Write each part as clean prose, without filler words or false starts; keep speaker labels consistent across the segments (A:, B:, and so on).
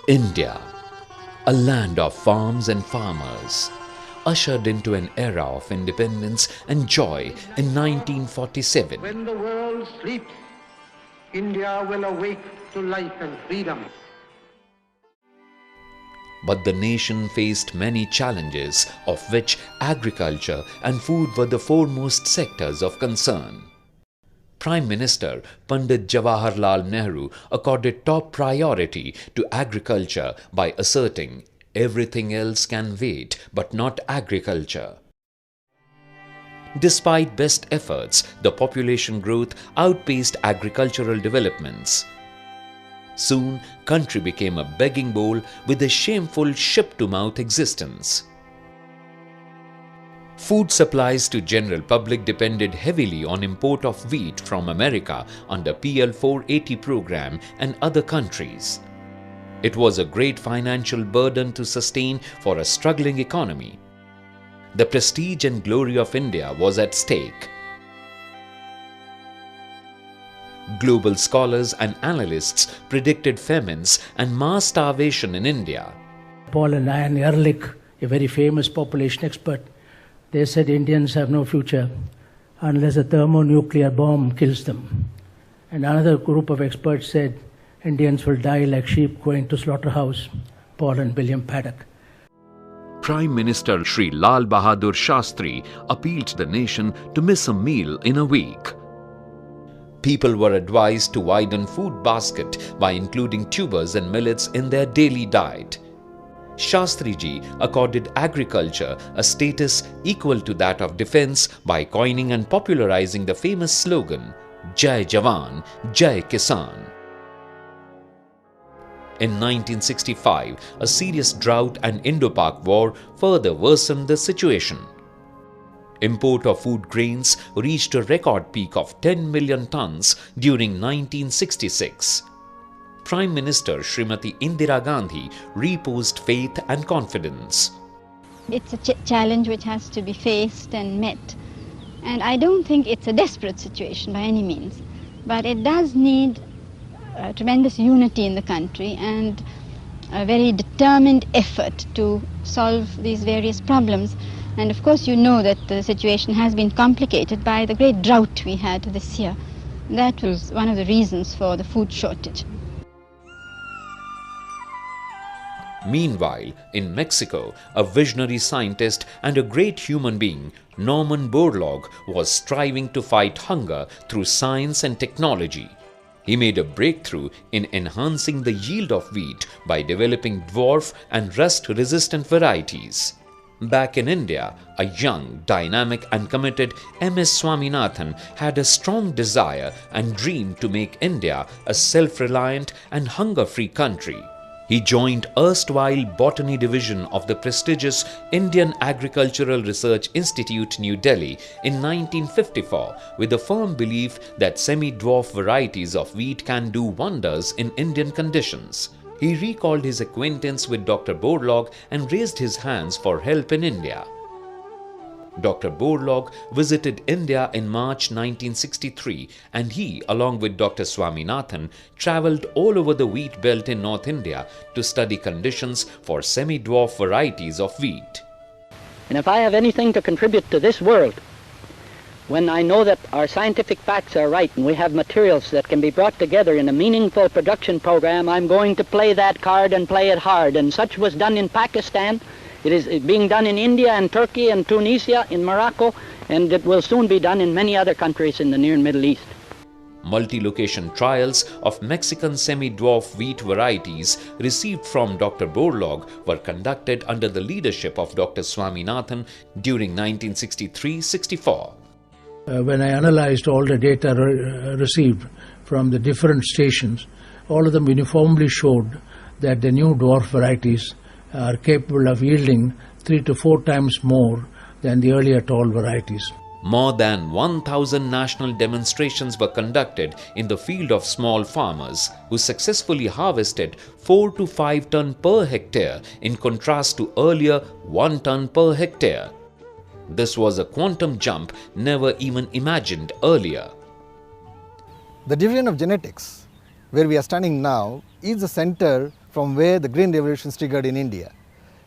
A: India, a land of farms and farmers, ushered into an era of independence and joy in 1947.
B: When the world sleeps, India will awake to life and freedom.
A: But the nation faced many challenges, of which agriculture and food were the foremost sectors of concern. Prime Minister Pandit Jawaharlal Nehru accorded top priority to agriculture by asserting, "Everything else can wait, but not agriculture." Despite best efforts, the population growth outpaced agricultural developments. Soon, country became a begging bowl with a shameful ship-to-mouth existence. Food supplies to general public depended heavily on import of wheat from America under PL 480 program and other countries. It was a great financial burden to sustain for a struggling economy. The prestige and glory of India was at stake. Global scholars and analysts predicted famines and mass starvation in India.
C: Paul and Ian Ehrlich, a very famous population expert, they said Indians have no future unless a thermonuclear bomb kills them. And another group of experts said Indians will die like sheep going to slaughterhouse, Paul and William Paddock.
A: Prime Minister Sri Lal Bahadur Shastri appealed the nation to miss a meal in a week. People were advised to widen food basket by including tubers and millets in their daily diet. Shastriji accorded agriculture a status equal to that of defense by coining and popularizing the famous slogan, "Jai Jawan, Jai Kisan." In 1965, a serious drought and Indo-Pak war further worsened the situation. Import of food grains reached a record peak of 10 million tons during 1966. Prime Minister Srimati Indira Gandhi reposed faith and confidence.
D: It's a challenge which has to be faced and met. And I don't think it's a desperate situation by any means. But it does need tremendous unity in the country and a very determined effort to solve these various problems. And of course you know that the situation has been complicated by the great drought we had this year. That was one of the reasons for the food shortage.
A: Meanwhile, in Mexico, a visionary scientist and a great human being, Norman Borlaug, was striving to fight hunger through science and technology. He made a breakthrough in enhancing the yield of wheat by developing dwarf and rust-resistant varieties. Back in India, a young, dynamic and committed M.S. Swaminathan had a strong desire and dream to make India a self-reliant and hunger-free country. He joined erstwhile Botany Division of the prestigious Indian Agricultural Research Institute, New Delhi in 1954 with the firm belief that semi-dwarf varieties of wheat can do wonders in Indian conditions. He recalled his acquaintance with Dr. Borlaug and raised his hands for help in India. Dr. Borlaug visited India in March 1963 and he, along with Dr. Swaminathan, travelled all over the wheat belt in North India to study conditions for semi-dwarf varieties of wheat.
E: And if I have anything to contribute to this world, when I know that our scientific facts are right and we have materials that can be brought together in a meaningful production program, I'm going to play that card and play it hard. And such was done in Pakistan. It is being done in India and Turkey and Tunisia, in Morocco, and it will soon be done in many other countries in the Near and Middle East.
A: Multi-location trials of Mexican semi-dwarf wheat varieties received from Dr. Borlaug were conducted under the leadership of Dr. Swaminathan during 1963-64.
C: When I analyzed all the data received from the different stations, all of them uniformly showed that the new dwarf varieties are capable of yielding 3 to 4 times more than the earlier tall varieties.
A: More than 1,000 national demonstrations were conducted in the field of small farmers who successfully harvested 4 to 5 ton per hectare in contrast to earlier 1 ton per hectare. This was a quantum jump never even imagined earlier.
F: The division of genetics, where we are standing now, is the center from where the Green Revolution triggered in India.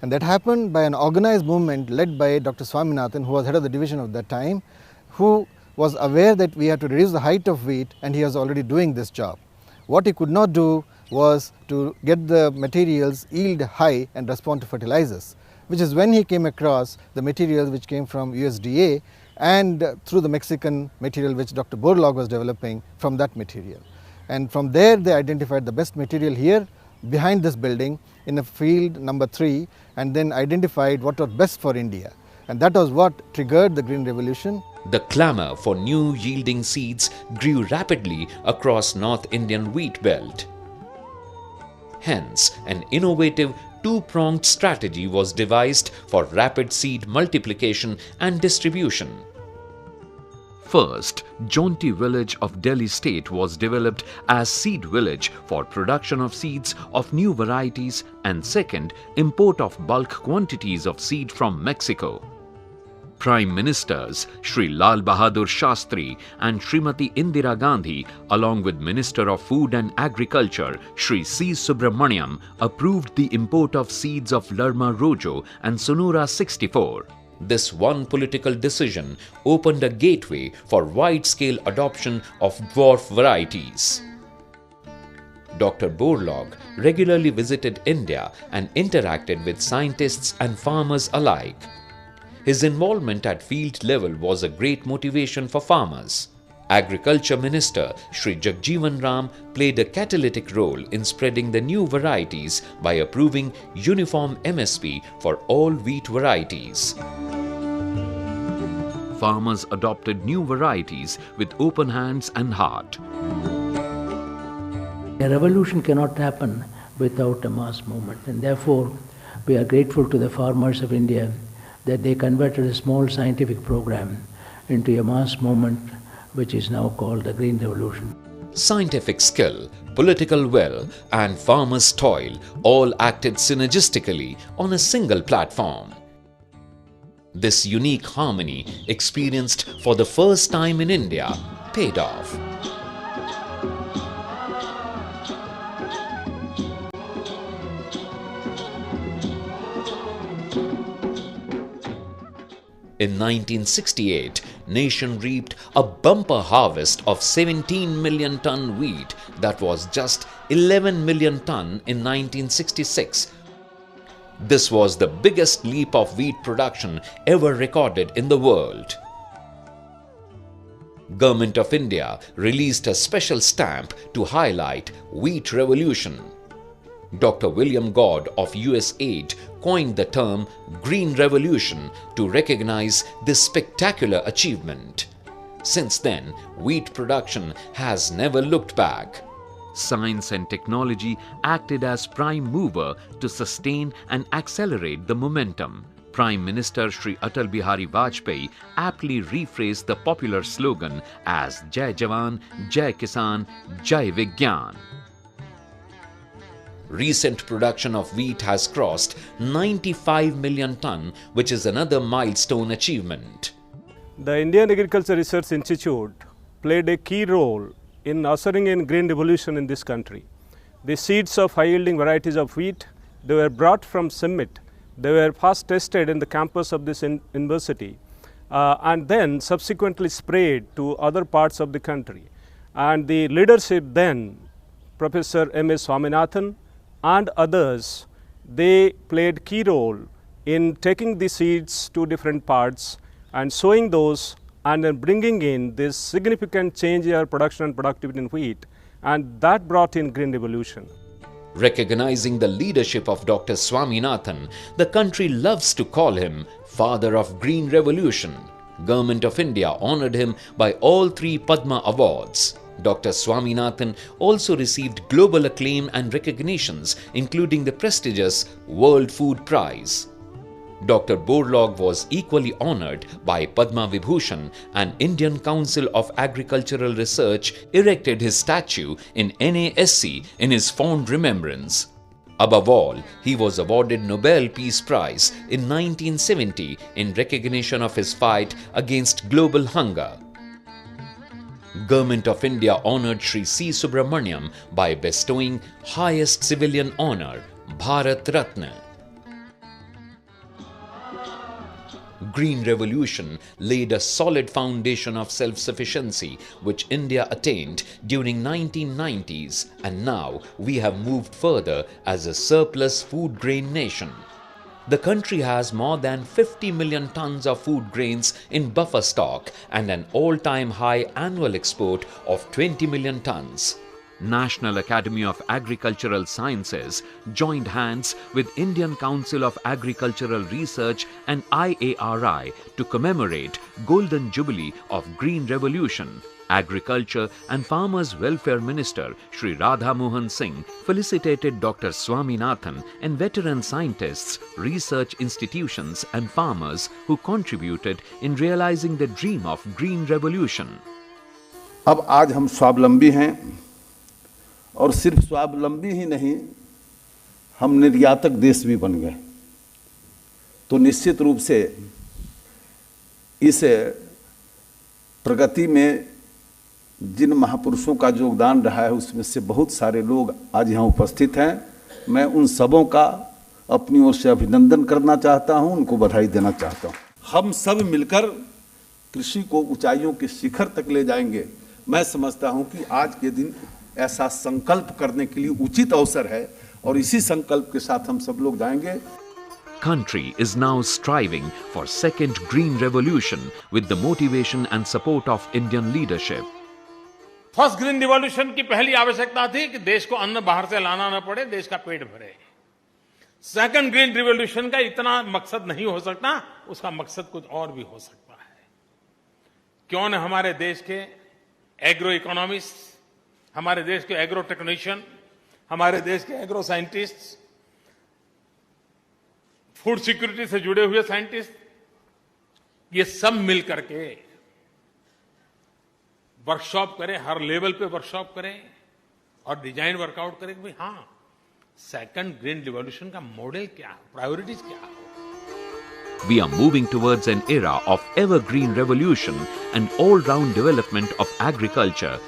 F: And that happened by an organized movement led by Dr. Swaminathan, who was head of the division of that time, who was aware that we had to reduce the height of wheat, and he was already doing this job. What he could not do was to get the materials yield high and respond to fertilizers, which is when he came across the materials which came from USDA and through the Mexican material which Dr. Borlaug was developing from that material. And from there they identified the best material here behind this building in a field number 3, and then identified what was best for India. And that was what triggered the Green Revolution.
A: The clamour for new yielding seeds grew rapidly across North Indian wheat belt. Hence, an innovative two-pronged strategy was devised for rapid seed multiplication and distribution. First, Jaunti village of Delhi state was developed as seed village for production of seeds of new varieties, and second, import of bulk quantities of seed from Mexico. Prime Ministers Shri Lal Bahadur Shastri and Srimati Indira Gandhi, along with Minister of Food and Agriculture Shri C. Subramaniam, approved the import of seeds of Lerma Rojo and Sonora 64. This one political decision opened a gateway for wide-scale adoption of dwarf varieties. Dr. Borlaug regularly visited India and interacted with scientists and farmers alike. His involvement at field level was a great motivation for farmers. Agriculture Minister Shri Jagjeevan Ram played a catalytic role in spreading the new varieties by approving uniform MSP for all wheat varieties. Farmers adopted new varieties with open hands and heart.
C: A revolution cannot happen without a mass movement, and therefore we are grateful to the farmers of India that they converted a small scientific program into a mass movement which is now called the Green Revolution.
A: Scientific skill, political will, and farmers' toil all acted synergistically on a single platform. This unique harmony, experienced for the first time in India, paid off. In 1968, nation reaped a bumper harvest of 17 million ton wheat that was just 11 million ton in 1966. This was the biggest leap of wheat production ever recorded in the world. Government of India released a special stamp to highlight Wheat Revolution. Dr. William God of USAID coined the term Green Revolution to recognize this spectacular achievement. Since then, wheat production has never looked back. Science and technology acted as prime mover to sustain and accelerate the momentum. Prime Minister Shri Atal Bihari Vajpayee aptly rephrased the popular slogan as Jai Jawan, Jai Kisan, Jai Vigyan. Recent production of wheat has crossed 95 million ton, which is another milestone achievement.
G: The Indian Agriculture Research Institute played a key role in ushering in green revolution in this country. The seeds of high-yielding varieties of wheat, they were brought from Summit. They were first tested in the campus of this university and then subsequently sprayed to other parts of the country. And the leadership then, Professor M.S. Swaminathan and others, they played key role in taking the seeds to different parts and sowing those and then bringing in this significant change in our production and productivity in wheat, and that brought in green revolution.
A: Recognizing the leadership of Dr. Swaminathan, the country loves to call him Father of Green Revolution. Government of India honored him by all 3 Padma Awards. Dr. Swaminathan also received global acclaim and recognitions, including the prestigious World Food Prize. Dr. Borlaug was equally honored by Padma Vibhushan, and Indian Council of Agricultural Research erected his statue in NASC in his fond remembrance. Above all, he was awarded Nobel Peace Prize in 1970 in recognition of his fight against global hunger. Government of India honored Sri C. Subramaniam by bestowing highest civilian honor, Bharat Ratna. Green Revolution laid a solid foundation of self-sufficiency which India attained during 1990s, and now we have moved further as a surplus food grain nation. The country has more than 50 million tons of food grains in buffer stock and an all-time high annual export of 20 million tons. National Academy of Agricultural Sciences joined hands with Indian Council of Agricultural Research and IARI to commemorate Golden Jubilee of Green Revolution. Agriculture and Farmers Welfare Minister Shri Radha Mohan Singh felicitated Dr. Swaminathan and veteran scientists, research institutions and farmers who contributed in realizing the dream of Green Revolution.
H: अब आज हम स्वावलंबी हैं और सिर्फ स्वावलंबी ही नहीं, हम निर्यातक देश भी बन गए। तो निश्चित रूप से इस प्रगति में जिन महापुरुषों का योगदान रहा है उसमें से बहुत सारे लोग आज यहाँ उपस्थित हैं। मैं उन सबों का अपनी ओर से अभिनंदन करना चाहता हूँ, उनको बधाई देना चाहता हूँ। हम सब मिलकर कृषि को ऊंचाइयों के शिखर तक ले जाएंगे। मैं समझता हूँ कि आज के दिन ऐसा संकल्प करने के लिए उचित अवसर है और इसी संकल्प के साथ हम सब लोग जाएंगे।
A: Country is now striving for second green revolution with the motivation and support of Indian leadership.
I: First green revolution की पहली आवश्यकता थी कि देश को अन्न बाहर से लाना न पड़े, देश का पेट भरे। सेकंड ग्रीन रिवॉल्यूशन का इतना मकसद नहीं हो सकता, उसका मकसद कुछ और भी हो सकता है। क्यों न हमारे देश के एग्रो इकोनॉमिस्ट, हमारे देश के एग्रो टेक्नीशियन, हमारे देश के एग्रो साइंटिस्ट, फूड सिक्योरिटी से जुड़े हुए साइंटिस्ट, ये सब मिल करके वर्कशॉप करें, हर लेवल पे वर्कशॉप करें और डिजाइन वर्कआउट करें कि भाई हाँ, सेकंड ग्रीन रिवॉल्यूशन का मॉडल क्या है, प्रायोरिटीज क्या है।
A: We are moving towards an era of evergreen revolution and all-round development of agriculture.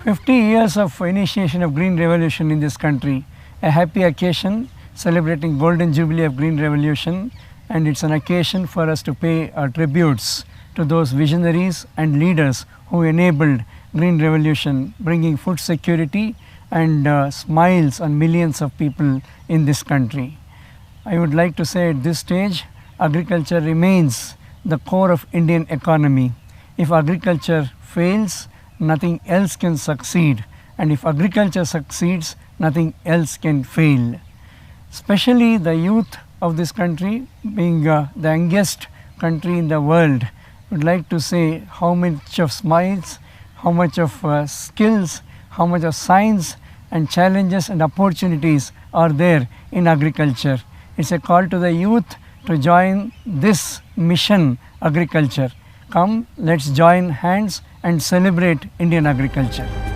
J: 50 years of initiation of Green Revolution in this country, a happy occasion celebrating Golden Jubilee of Green Revolution, and it's an occasion for us to pay our tributes to those visionaries and leaders who enabled Green Revolution, bringing food security and smiles on millions of people in this country. I would like to say at this stage, agriculture remains the core of Indian economy. If agriculture fails, nothing else can succeed, and if agriculture succeeds, nothing else can fail. Especially the youth of this country, being the youngest country in the world, would like to say how much of smiles, how much of skills, how much of science and challenges and opportunities are there in agriculture. It's a call to the youth to join this mission, agriculture. Come, let's join hands and celebrate Indian agriculture.